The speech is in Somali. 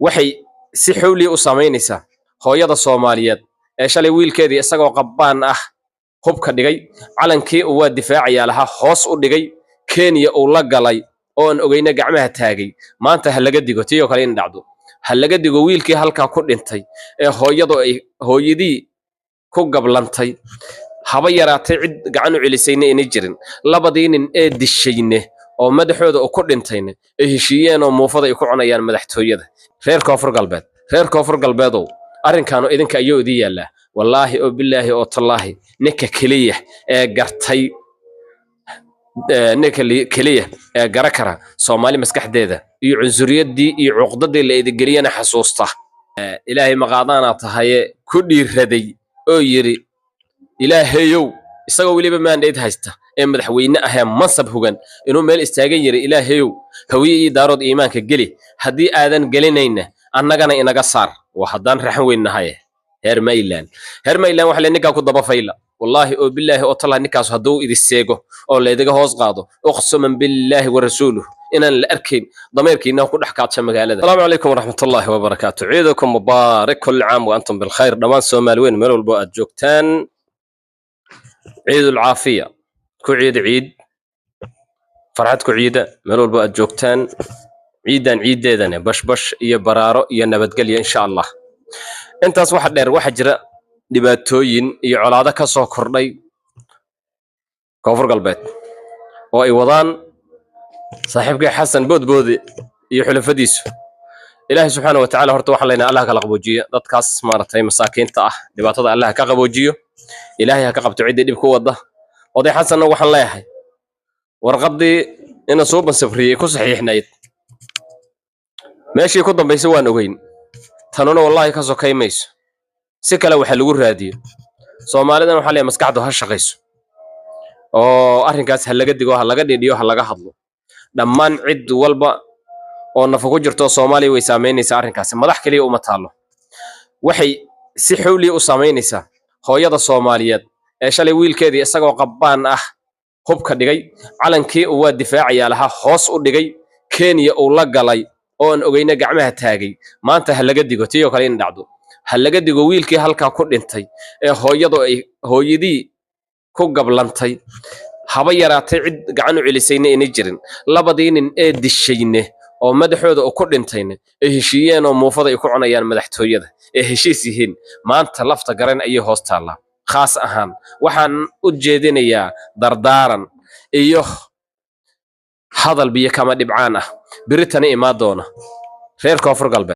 waxay si xawli u saameynaysaa hooyada Soomaaliyeed ee shalay wiilkeedii isagoo qabbaan ah hubka dhigay calankii uu waa difaacayaa laha hoos u dhigay Kenya uu la galay oo aan ogeyna gacmaha taagay maanta ha laga digo tiyo kale in dhacdo ha laga digo wiilkii halka ku dhintay ee hooyadii ku gablantay haba yaraatay cid gacan u celisayna inay jirin labadii nin ee dishayne oo madaxooda ku dhintayna ay heshiiyeen oo muufada ay ku cunayaan madaxtooyada reer koonfur galbeedow arrinkaanu idinka ayuu idin yaala wallaahi oo billaahi oo tallaahi ninka kaliya ee gartay kaliya ee garakara Soomaali maskaxdeeda iyo cunsuriyadii iyo cuqdadii la idingeliyana xasuusta ilaahay maqaadana tahay ku dhiiraday oo yiri ilaahayow isagoo waliba mandate haysta ee madaxweyne ah mansab hogan inuu meel istaagan yiri ilaahayow hawiye iyo daarood iimaanka gali hadii aadan galinayna annagana inaga saar waxaan raxan weynahay heer Mayland waxa la ninka ku daba fayla wallahi oo billahi oo talaa ninkaas haduu idin seego oo leedaga hoos qaado uqsaman billahi wa rasuuluhu inaan la arkin dameerkiina ku dhax kaadsa magaalada assalamu alaykum wa rahmatullahi wa barakatuh ciidakum mubaarak kull aam wa antum bil khair dhamaan Soomaaliyeed meel walba aad joogtaan ciid العافية عيد فرحتكو عيدة ملول بقى جوكتان عيدان بش يا برارو يا نبتقلي إن شاء الله انت واحد دير واحد جرا دباتوين يا علاده كسو كردي كفر قلبات واي وضان صاحبك حسن بودي يا حلفديس إلهي سبحانه وتعالى هرتو waxaan leenahay Allah ka qaboojiyo dadkaas maaratay masaakiinta ah dhibaatada Allah ka qaboojiyo إلهي ka qabto cid dib ku wada oday xasan waxaan leeyahay warqadii in soo basafriyay ku saxiixnayd meeshii ku dambeysay waan ogeyn tanuna wallahi ka soo kaymayso si kale waxa lagu raadiyo Soomaalidan waxa leeyahay maskaxdu ha shaqeyso oo arrinkaas ha laga digo ha laga dhidhiyo ha laga hadlo dhammaan cid walba oo nafagu jirto Soomaaliya way saameynaysaa arrinkaas madax kaliya uma taalo waxay si xawli u saameynaysaa hooyada Soomaaliyeed ee shalay wiilkeedii isagoo qabbaan ah hubka dhigay calankii uu waa difaacayaa laha hoos u dhigay Kenya uu la galay oo aan ogeyna gacmaha taagay maanta ha laga digo tiyo kale in dhacdo ha laga digo wiilkii halka ku dhintay ee hooyadii ku gablantay haba yaraatay cid gacan u celisayna inay jirin labadii nin ee dishayne oo madaxooda ku dhintayna ay heshiiyeen oo muufada ay ku cunayaan madaxtooyada ee heshiis yihiin maanta lafta garan ay hoos taala khaas ahaan waxaan u jeedinayaa dardaaran iyo hadal biyo kama dhibcaan ah biritana imaad doona reer koonfur galbeed